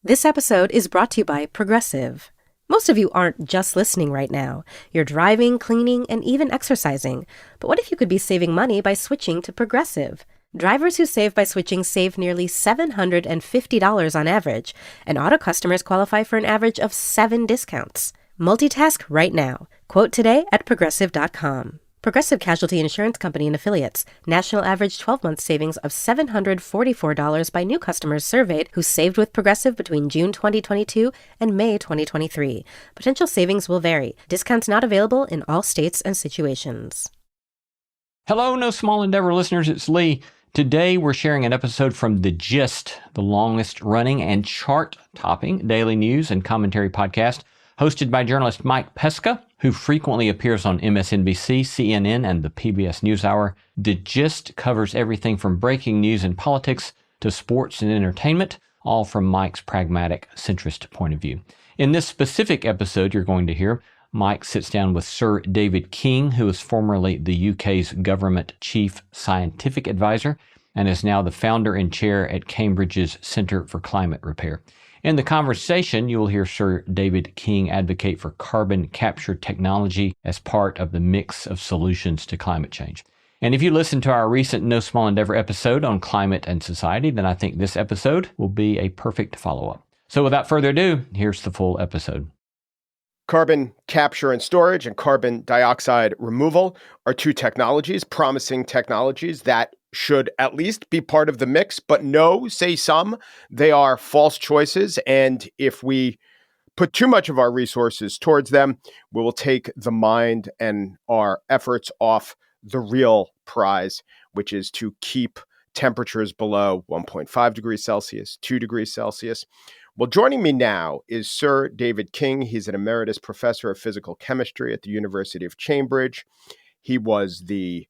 This episode is brought to you by Progressive. Most of you aren't just listening right now. You're driving, cleaning, and even exercising. But what if you could be saving money by switching to Progressive? Drivers who save by switching save nearly $750 on average, and auto customers qualify for an average of 7 discounts. Multitask right now. Quote today at progressive.com. Progressive Casualty Insurance Company and Affiliates. National average 12-month savings of $744 by new customers surveyed who saved with Progressive between June 2022 and May 2023. Potential savings will vary. Discounts not available in all states and situations. Hello, No Small Endeavor listeners. It's Lee. Today, we're sharing an episode from The Gist, the longest-running and chart-topping daily news and commentary podcast, hosted by journalist Mike Pesca, who frequently appears on MSNBC, CNN, and the PBS NewsHour. The Gist covers everything from breaking news and politics to sports and entertainment, all from Mike's pragmatic, centrist point of view. In this specific episode you're going to hear, Mike sits down with Sir David King, who was formerly the UK's government chief scientific advisor and is now the founder and chair at Cambridge's Centre for Climate Repair. In the conversation, you will hear Sir David King advocate for carbon capture technology as part of the mix of solutions to climate change. And if you listen to our recent No Small Endeavor episode on climate and society, then I think this episode will be a perfect follow-up. So without further ado, here's the full episode. Carbon capture and storage and carbon dioxide removal are two technologies, promising technologies that should at least be part of the mix. But no, say some, they are false choices. And if we put too much of our resources towards them, we will take the mind and our efforts off the real prize, which is to keep temperatures below 1.5 degrees Celsius, 2 degrees Celsius. Well, joining me now is Sir David King. He's an emeritus professor of physical chemistry at the University of Cambridge. He was the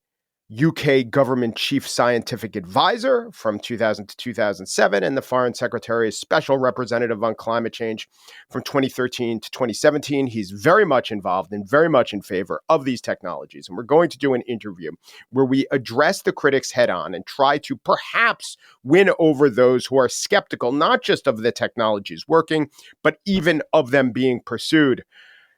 UK government chief scientific advisor from 2000 to 2007 and the foreign secretary's special representative on climate change from 2013 to 2017. He's very much involved and very much in favor of these technologies. And we're going to do an interview where we address the critics head on and try to perhaps win over those who are skeptical, not just of the technologies working, but even of them being pursued.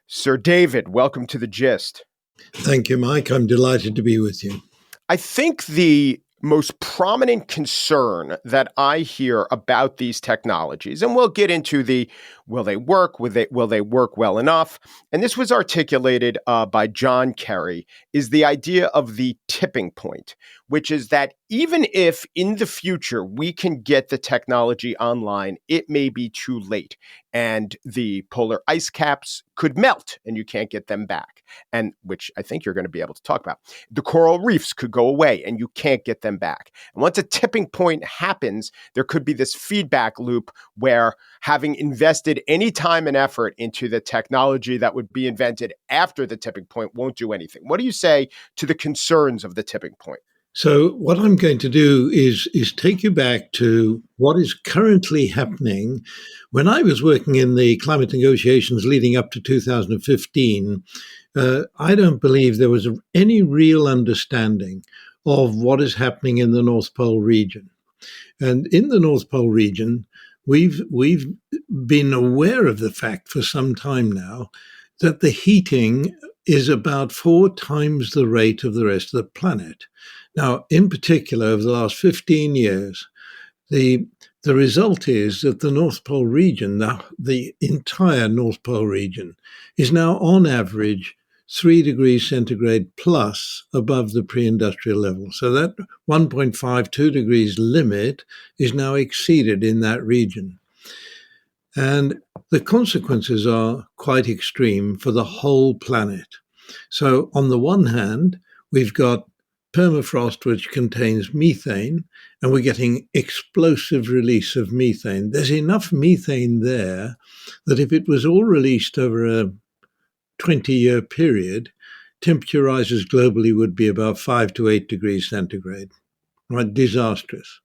Sir David, welcome to The Gist. Thank you, Mike. I'm delighted to be with you. I think the most prominent concern that I hear about these technologies, and we'll get into the will they work, will they work well enough, and this was articulated by John Kerry, is the idea of the tipping point, which is that even if in the future we can get the technology online, it may be too late, and the polar ice caps could melt, and you can't get them back, and which I think you're going to be able to talk about. The coral reefs could go away, and you can't get them back. And once a tipping point happens, there could be this feedback loop where having invested any time and effort into the technology that would be invented after the tipping point won't do anything. What do you say to the concerns of the tipping point? So what I'm going to do is take you back to what is currently happening. When I was working in the climate negotiations leading up to 2015, I don't believe there was any real understanding of what is happening in the North Pole region. And in the North Pole region, we've been aware of the fact for some time now that the heating is about 4 times the rate of the rest of the planet. Now, in particular, over the last 15 years, the result is that the North Pole region, the entire North Pole region, is now on average 3 degrees centigrade plus above the pre-industrial level. So that 1.52 degrees limit is now exceeded in that region. And the consequences are quite extreme for the whole planet. So on the one hand, we've got permafrost, which contains methane, and we're getting explosive release of methane. There's enough methane there that if it was all released over a 20-year period, temperature rises globally would be about 5 to 8 degrees centigrade. Right? Disastrous.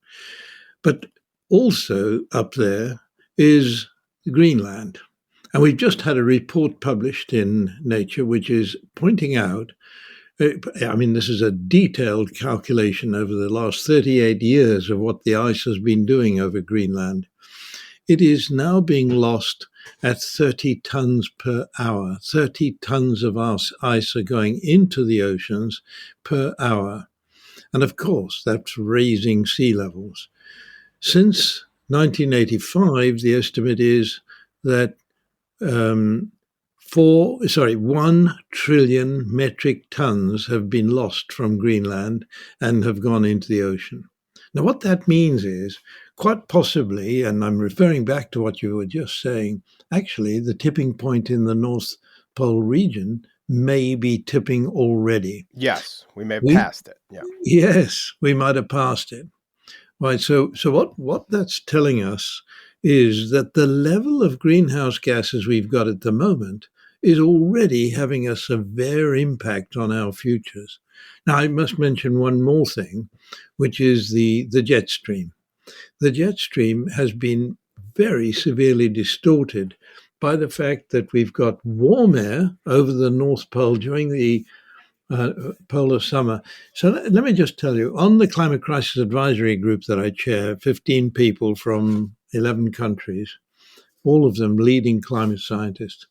But also up there is Greenland. And we've just had a report published in Nature which is pointing out, this is a detailed calculation over the last 38 years of what the ice has been doing over Greenland. it is now being lost at 30 tons per hour. 30 tons of ice are going into the oceans per hour. And of course, that's raising sea levels. Since 1985, the estimate is that 1 trillion metric tons have been lost from Greenland and have gone into the ocean. Now, what that means is, quite possibly, and I'm referring back to what you were just saying, actually, the tipping point in the North Pole region may be tipping already. Yes, we may have passed it. Yeah. Yes, we might have passed it. Right. So what that's telling us is that the level of greenhouse gases we've got at the moment is already having a severe impact on our futures. Now, I must mention one more thing, which is the jet stream. The jet stream has been very severely distorted by the fact that we've got warm air over the North Pole during the polar summer. So let me just tell you, on the Climate Crisis Advisory Group that I chair, 15 people from 11 countries, all of them leading climate scientists,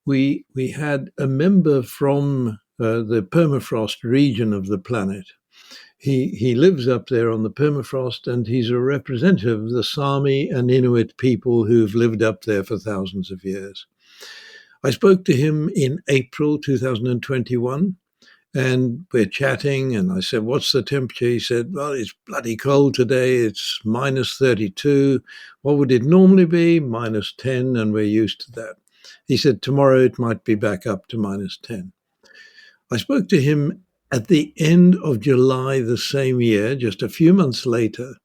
we had a member from the permafrost region of the planet. He lives up there on the permafrost, and he's a representative of the Sami and Inuit people who've lived up there for thousands of years. I spoke to him in April 2021, and we're chatting, and I said, "What's the temperature?" He said, "Well, it's bloody cold today. It's minus 32. What would it normally be? Minus 10, and we're used to that." He said, "Tomorrow it might be back up to minus 10. I spoke to him at the end of July the same year, just a few months later,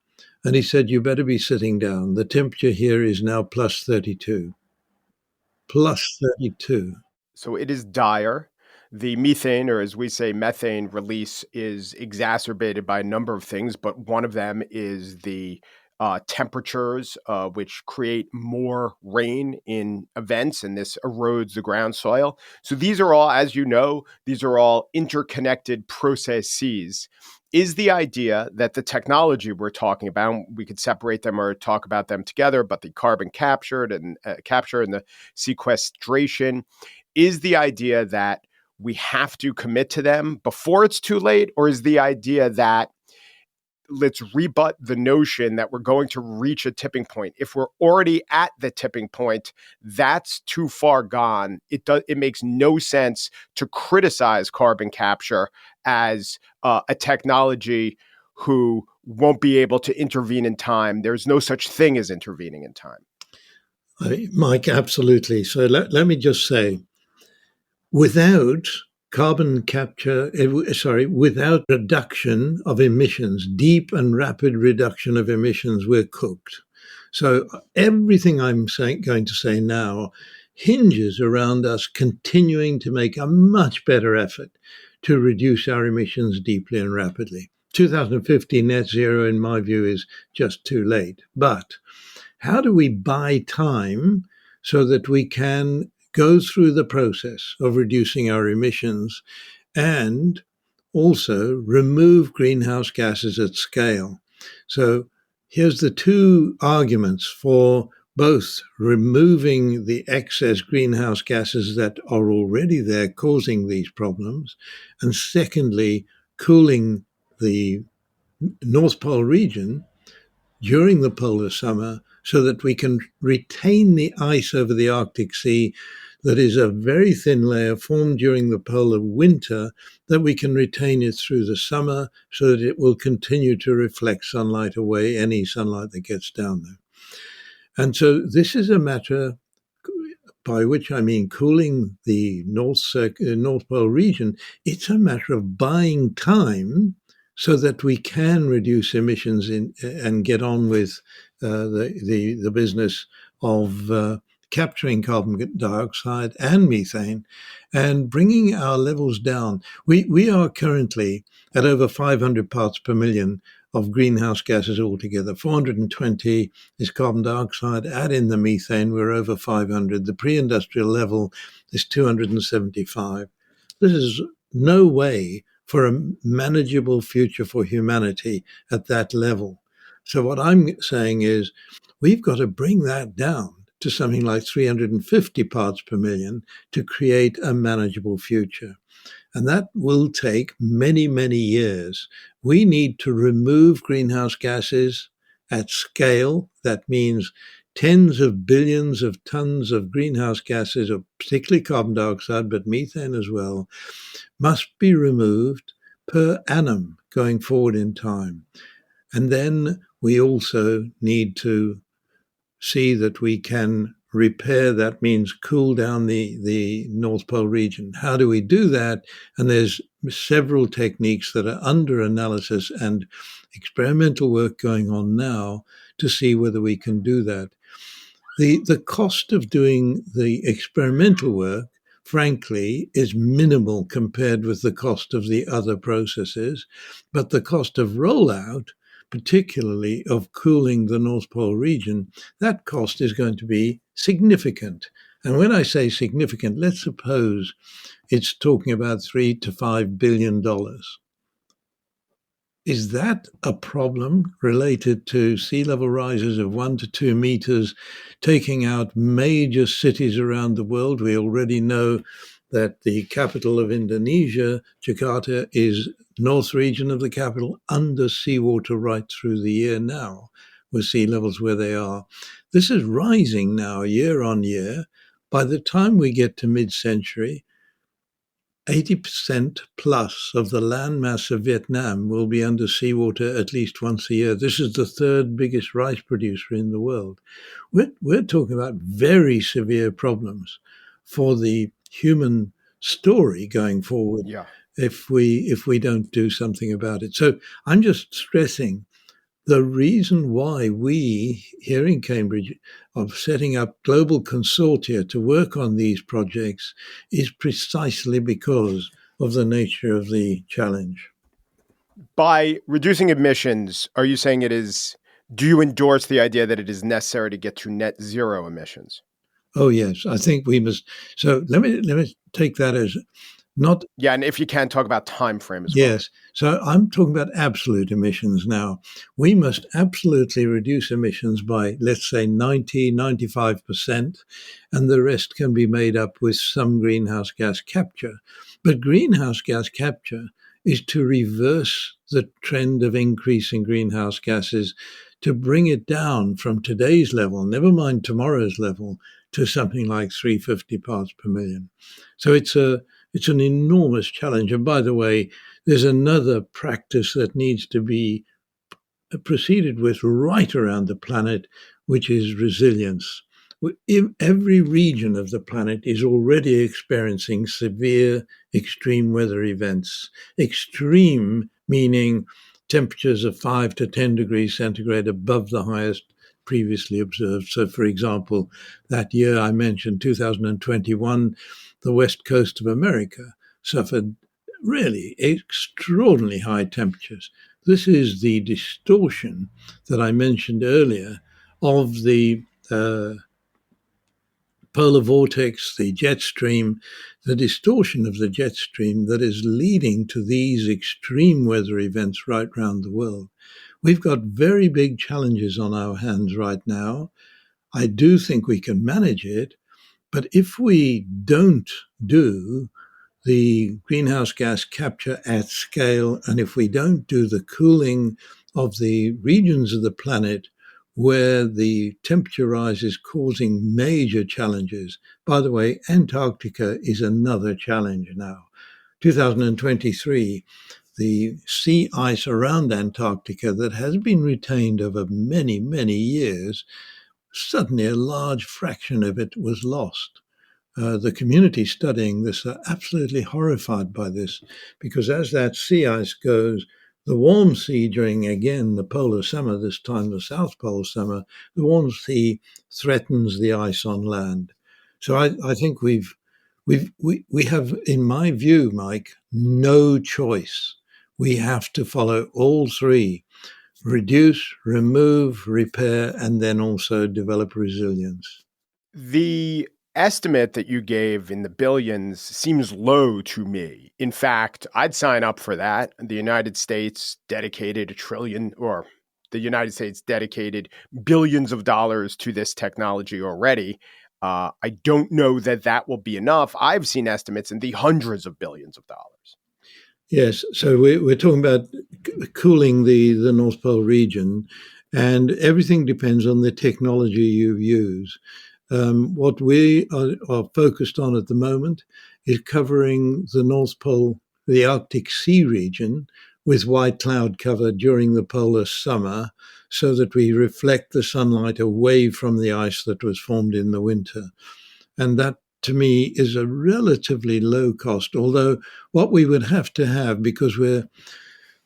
and he said, "You better be sitting down. The temperature here is now plus 32. Plus 32. So it is dire. The methane, or as we say, methane release is exacerbated by a number of things, but one of them is the temperatures, which create more rain in events, and this erodes the ground soil. So these are all, as you know, these are all interconnected processes. Is the idea that the technology we're talking about, we could separate them or talk about them together, but the carbon capture and the sequestration, is the idea that we have to commit to them before it's too late, or is the idea that let's rebut the notion that we're going to reach a tipping point? If we're already at the tipping point, that's too far gone. It makes no sense to criticize carbon capture as a technology who won't be able to intervene in time. There's no such thing as intervening in time. Mike, absolutely. So let me just say, without carbon capture, without reduction of emissions, deep and rapid reduction of emissions, we're cooked. So everything I'm going to say now hinges around us continuing to make a much better effort to reduce our emissions deeply and rapidly. 2050 net zero, in my view, is just too late. But how do we buy time so that we can go through the process of reducing our emissions and also remove greenhouse gases at scale? So here's the two arguments for both removing the excess greenhouse gases that are already there causing these problems, and secondly, cooling the North Pole region during the polar summer so that we can retain the ice over the Arctic Sea that is a very thin layer formed during the polar winter, that we can retain it through the summer so that it will continue to reflect sunlight away, any sunlight that gets down there. And so this is a matter, by which I mean cooling the North Pole region. It's a matter of buying time so that we can reduce emissions and get on with the business of capturing carbon dioxide and methane and bringing our levels down. We are currently at over 500 parts per million of greenhouse gases altogether. 420 is carbon dioxide. Add in the methane, we're over 500. The pre-industrial level is 275. This is no way for a manageable future for humanity at that level. So what I'm saying is, We've got to bring that down to something like 350 parts per million to create a manageable future. And that will take many, many years. We need to remove greenhouse gases at scale. That means tens of billions of tons of greenhouse gases, particularly carbon dioxide, but methane as well, must be removed per annum going forward in time. And then we also need to see that we can repair, that means cool down the North Pole region. How do we do that? And there's several techniques that are under analysis and experimental work going on now to see whether we can do that. The cost of doing the experimental work, frankly, is minimal compared with the cost of the other processes, but the cost of rollout, particularly of cooling the North Pole region, that cost is going to be significant. And when I say significant, let's suppose it's talking about $3 to $5 billion. Is that a problem related to sea level rises of 1 to 2 meters, taking out major cities around the world? We already know that the capital of Indonesia, Jakarta, is north region of the capital under seawater right through the year now, with sea levels where they are. This is rising now year on year. By the time we get to mid-century, 80% plus of the landmass of Vietnam will be under seawater at least once a year. This is the third biggest rice producer in the world. We're talking about very severe problems for the human story going forward. Yeah. If we don't do something about it. So I'm just stressing the reason why we here in Cambridge are setting up global consortia to work on these projects is precisely because of the nature of the challenge. By reducing emissions, are you saying do you endorse the idea that it is necessary to get to net zero emissions? Oh yes, I think we must. So let me take that as not. Yeah, and if you can talk about time frame as well. Yes. So I'm talking about absolute emissions now. We must absolutely reduce emissions by, let's say, 95%, and the rest can be made up with some greenhouse gas capture. But greenhouse gas capture is to reverse the trend of increasing greenhouse gases, to bring it down from today's level, never mind tomorrow's level, to something like 350 parts per million. So it's an enormous challenge. And by the way, there's another practice that needs to be proceeded with right around the planet, which is resilience. Every region of the planet is already experiencing severe extreme weather events. Extreme meaning temperatures of 5 to 10 degrees centigrade above the highest previously observed. So, for example, that year I mentioned, 2021, the west coast of America suffered really extraordinarily high temperatures. This is the distortion that I mentioned earlier of the polar vortex, the jet stream, the distortion of the jet stream that is leading to these extreme weather events right around the world. We've got very big challenges on our hands right now. I do think we can manage it, but if we don't do the greenhouse gas capture at scale, and if we don't do the cooling of the regions of the planet where the temperature rise is causing major challenges. By the way, Antarctica is another challenge now. 2023, the sea ice around Antarctica that has been retained over many, many years, suddenly a large fraction of it was lost. The community studying this are absolutely horrified by this, because as that sea ice goes, the warm sea during, again, the polar summer, this time the South Pole summer, the warm sea threatens the ice on land. So I think we have, in my view, Mike, no choice. We have to follow all three: reduce, remove, repair, and then also develop resilience. The estimate that you gave in the billions seems low to me. In fact, I'd sign up for that. The United States dedicated $1 trillion, or the United States dedicated billions of dollars to this technology already. I don't know that that will be enough. I've seen estimates in the hundreds of billions of dollars. Yes, so we're talking about cooling the North Pole region, and everything depends on the technology you use. What we are focused on at the moment is covering the North Pole, the Arctic Sea region, with white cloud cover during the polar summer, so that we reflect the sunlight away from the ice that was formed in the winter. And that, to me, is a relatively low cost, although what we would have to have, because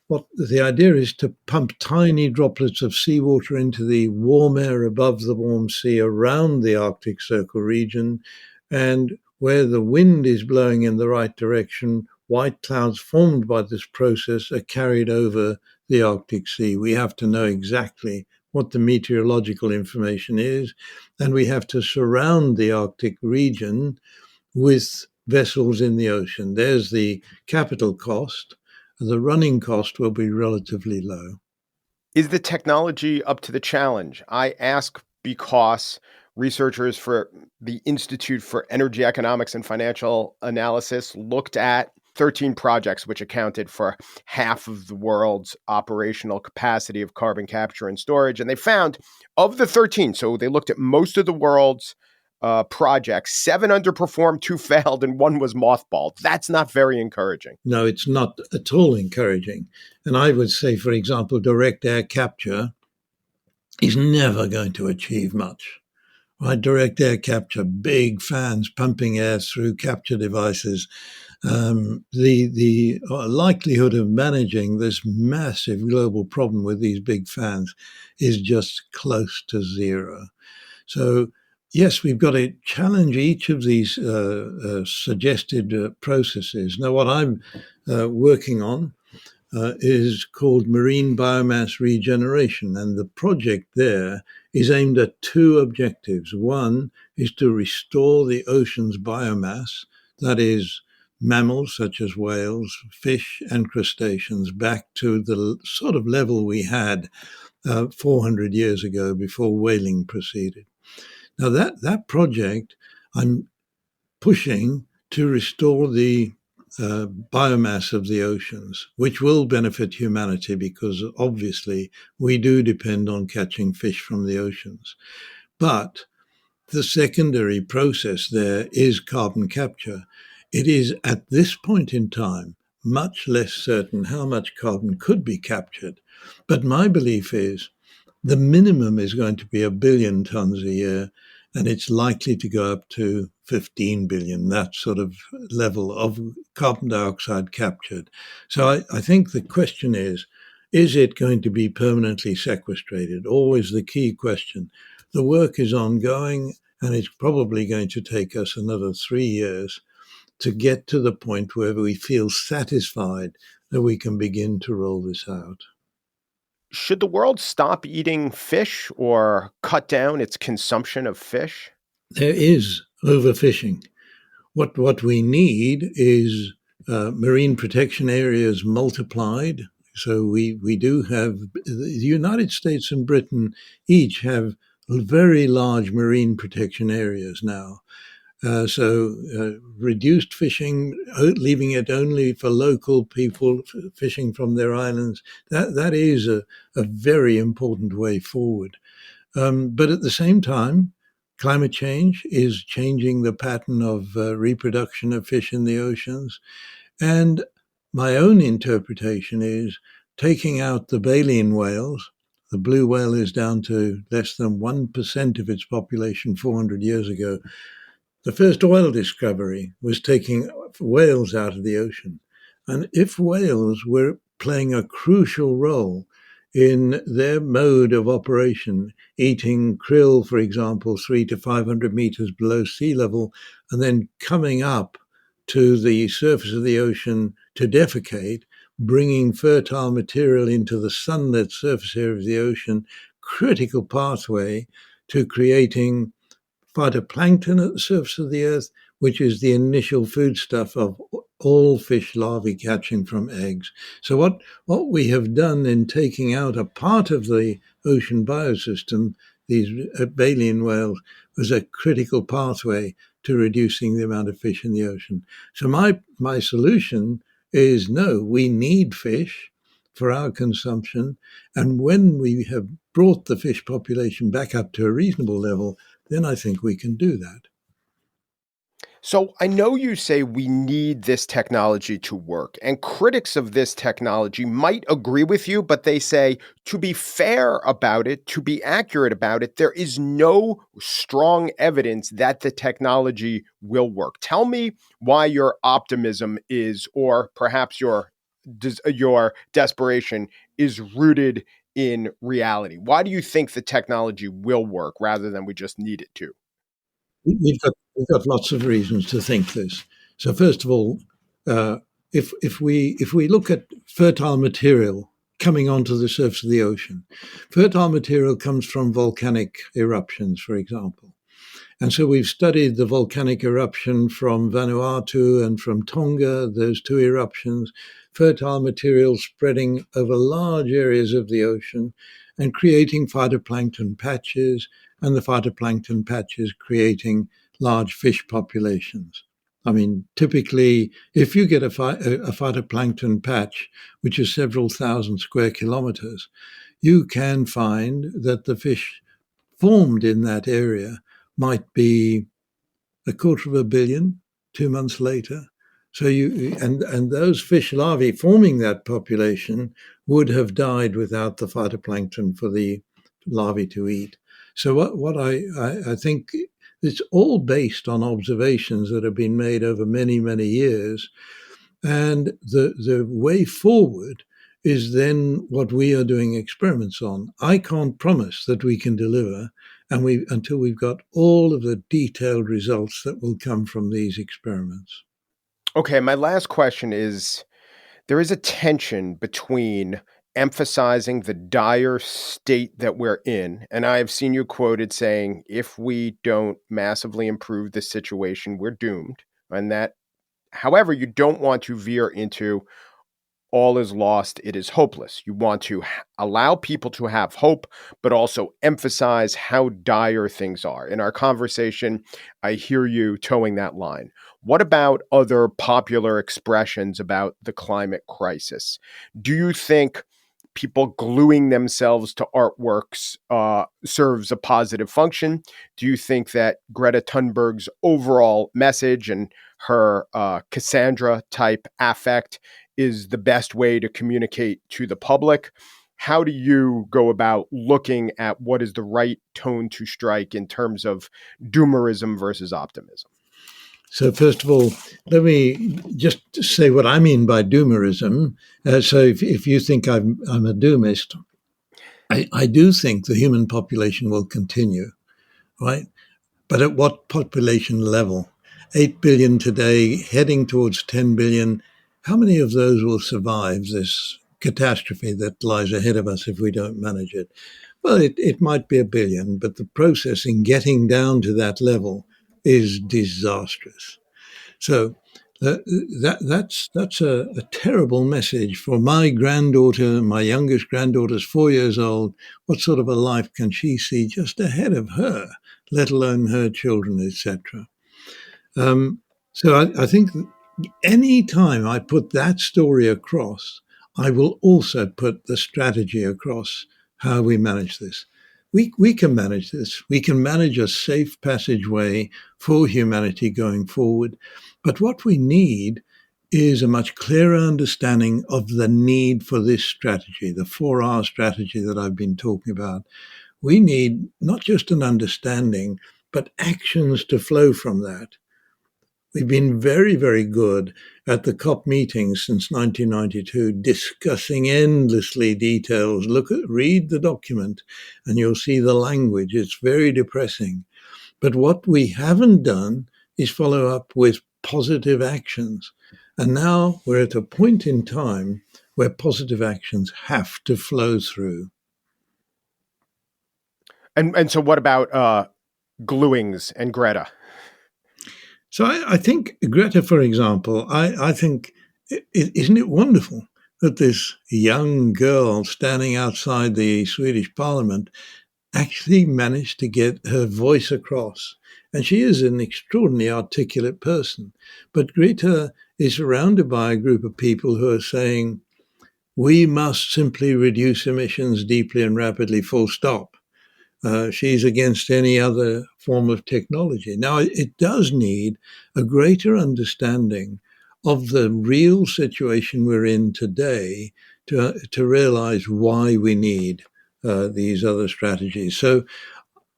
what the idea is to pump tiny droplets of seawater into the warm air above the warm sea around the Arctic Circle region, and where the wind is blowing in the right direction, white clouds formed by this process are carried over the Arctic Sea. We have to know exactly what the meteorological information is, and we have to surround the Arctic region with vessels in the ocean. There's the capital cost. The running cost will be relatively low. Is the technology up to the challenge? I ask because researchers for the Institute for Energy Economics and Financial Analysis looked at 13 projects, which accounted for half of the world's operational capacity of carbon capture and storage. And they found of the 13, so they looked at most of the world's projects, 7 underperformed, 2 failed, and 1 was mothballed. That's not very encouraging. No, it's not at all encouraging. And I would say, for example, direct air capture is never going to achieve much. Right? Direct air capture, big fans pumping air through capture devices. The likelihood of managing this massive global problem with these big fans is just close to zero. So, yes, we've got to challenge each of these suggested processes. Now, what I'm working on is called marine biomass regeneration, and the project there is aimed at 2 objectives. One is to restore the ocean's biomass, that is, mammals such as whales, fish, and crustaceans, back to the sort of level we had 400 years ago before whaling proceeded. Now, that project, I'm pushing to restore the biomass of the oceans, which will benefit humanity because obviously we do depend on catching fish from the oceans. But the secondary process there is carbon capture. It is at this point in time much less certain how much carbon could be captured. But my belief is the minimum is going to be 1 billion tons a year, and it's likely to go up to 15 billion, that sort of level of carbon dioxide captured. So I think the question is it going to be permanently sequestrated? Always the key question. The work is ongoing, and it's probably going to take us another 3 years to get to the point where we feel satisfied that we can begin to roll this out. Should the world stop eating fish or cut down its consumption of fish? There is overfishing. What we need is marine protection areas multiplied. So we do have, the United States and Britain each have very large marine protection areas now. Reduced fishing, leaving it only for local people fishing from their islands, that is a very important way forward. But at the same time, climate change is changing the pattern of reproduction of fish in the oceans. And my own interpretation is taking out the baleen whales. The blue whale is down to less than 1% of its population 400 years ago. The first oil discovery was taking whales out of the ocean. And if whales were playing a crucial role in their mode of operation, eating krill, for example, 300 to 500 meters below sea level, and then coming up to the surface of the ocean to defecate, bringing fertile material into the sunlit surface area of the ocean, critical pathway to creating phytoplankton at the surface of the earth, which is the initial foodstuff of all fish larvae catching from eggs. So what we have done in taking out a part of the ocean biosystem, these baleen whales, was a critical pathway to reducing the amount of fish in the ocean. So my solution is no, we need fish for our consumption. And when we have brought the fish population back up to a reasonable level, then I think we can do that. So I know you say we need this technology to work, and critics of this technology might agree with you, but they say to be fair about it, to be accurate about it, there is no strong evidence that the technology will work. Tell me why your optimism is, or perhaps your desperation is rooted in reality. Why do you think the technology will work rather than we just need it to? We've got lots of reasons to think this. So first of all, uh, if we look at fertile material coming onto the surface of the ocean, fertile material comes from volcanic eruptions, for example. And so we've studied the volcanic eruption from Vanuatu and from Tonga, those two eruptions, fertile material spreading over large areas of the ocean and creating phytoplankton patches, and the phytoplankton patches creating large fish populations. I mean, typically, if you get a phytoplankton patch, which is several thousand square kilometers, you can find that the fish formed in that area might be a quarter of a billion 2 months later. So and those fish larvae forming that population would have died without the phytoplankton for the larvae to eat. So what I think it's all based on observations that have been made over many, many years. And the way forward is then what we are doing experiments on. I can't promise that we can deliver until we've got all of the detailed results that will come from these experiments. Okay, my last question is there is a tension between emphasizing the dire state that we're in. And I have seen you quoted saying, if we don't massively improve the situation, we're doomed. And that, however, you don't want to veer into all is lost, it is hopeless. You want to allow people to have hope, but also emphasize how dire things are. In our conversation, I hear you towing that line. What about other popular expressions about the climate crisis? Do you think people gluing themselves to artworks serves a positive function? Do you think that Greta Thunberg's overall message and her Cassandra type affect is the best way to communicate to the public? How do you go about looking at what is the right tone to strike in terms of doomerism versus optimism? So first of all, let me just say what I mean by doomerism. So if you think I'm a doomist, I do think the human population will continue, right? But at what population level? 8 billion today, heading towards 10 billion. How many of those will survive this catastrophe that lies ahead of us if we don't manage it? Well, it might be a billion, but the process in getting down to that level is disastrous. So that's a terrible message for my granddaughter. My youngest granddaughter's 4 years old. What sort of a life can she see just ahead of her, let alone her children, etc.? So I think any time I put that story across, I will also put the strategy across how we manage this. We can manage this. We can manage a safe passageway for humanity going forward. But what we need is a much clearer understanding of the need for this strategy, the 4R strategy that I've been talking about. We need not just an understanding, but actions to flow from that. We've been very, very good at the COP meetings since 1992, discussing endlessly details. Read the document, and you'll see the language. It's very depressing. But what we haven't done is follow up with positive actions. And now we're at a point in time where positive actions have to flow through. And so what about gluings and Greta? So I think Greta, for example, I think, isn't it wonderful that this young girl standing outside the Swedish parliament actually managed to get her voice across? And she is an extraordinarily articulate person. But Greta is surrounded by a group of people who are saying, we must simply reduce emissions deeply and rapidly, full stop. She's against any other form of technology. Now, it does need a greater understanding of the real situation we're in today to realize why we need these other strategies. So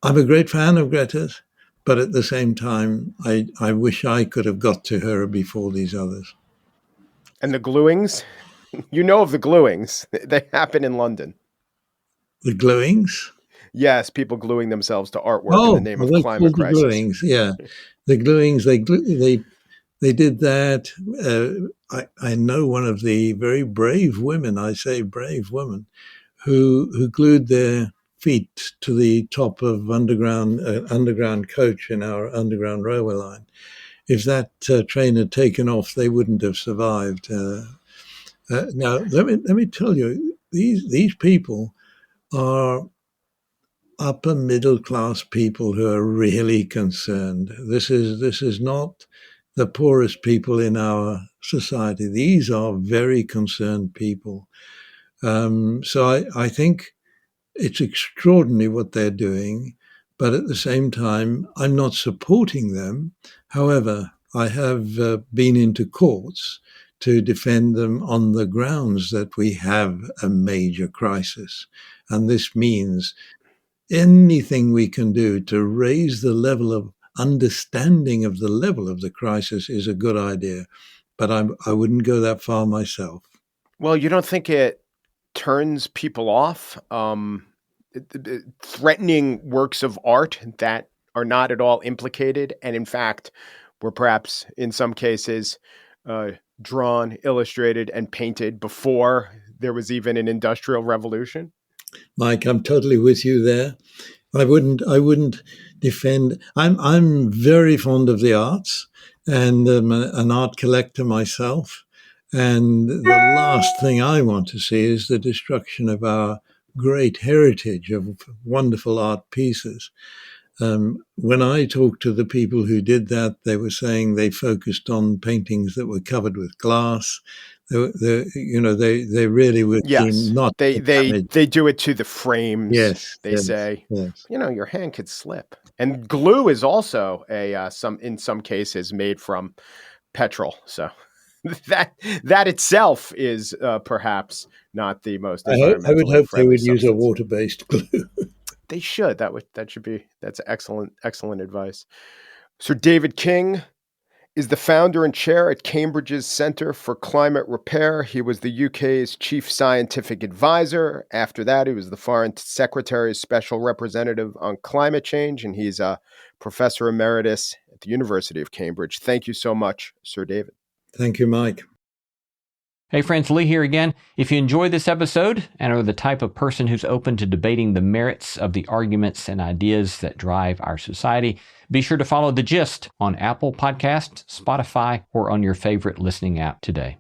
I'm a great fan of Greta's, but at the same time, I wish I could have got to her before these others. And the gluings, you know of the gluings. They happen in London. The gluings? Yes, people gluing themselves to artwork in the name of they climate called the crisis. gluings, yeah. The gluings, they did that. I know one of the very brave women, I say brave women, who glued their feet to the top of underground coach in our underground railway line. If that train had taken off, they wouldn't have survived. Now, let me tell you, these people are upper middle class people who are really concerned. This is not the poorest people in our society. These are very concerned people. So I think it's extraordinary what they're doing, but at the same time, I'm not supporting them. However, I have been into courts to defend them on the grounds that we have a major crisis. And this means anything we can do to raise the level of understanding of the level of the crisis is a good idea. But I wouldn't go that far myself. Well, you don't think it turns people off? Threatening works of art that are not at all implicated, and in fact, were perhaps in some cases drawn, illustrated, and painted before there was even an industrial revolution? Mike, I'm totally with you there. I wouldn't defend. I'm very fond of the arts, and an art collector myself. And the last thing I want to see is the destruction of our great heritage of wonderful art pieces. When I talked to the people who did that, they were saying they focused on paintings that were covered with glass. They really were Yes, keen not to damage. they do it to the frames. Yes, They yes, say, yes. your hand could slip. And glue is also in some cases made from petrol. So that itself is perhaps not the most I would environmentally hope they friendly would use a substance. water-based glue. They should. That's excellent advice. Sir David King is the founder and chair at Cambridge's Centre for Climate Repair. He was the UK's chief scientific advisor. After that, he was the Foreign Secretary's special representative on climate change, and he's a professor emeritus at the University of Cambridge. Thank you so much, Sir David. Thank you, Mike. Hey friends, Lee here again. If you enjoyed this episode and are the type of person who's open to debating the merits of the arguments and ideas that drive our society, be sure to follow The Gist on Apple Podcasts, Spotify, or on your favorite listening app today.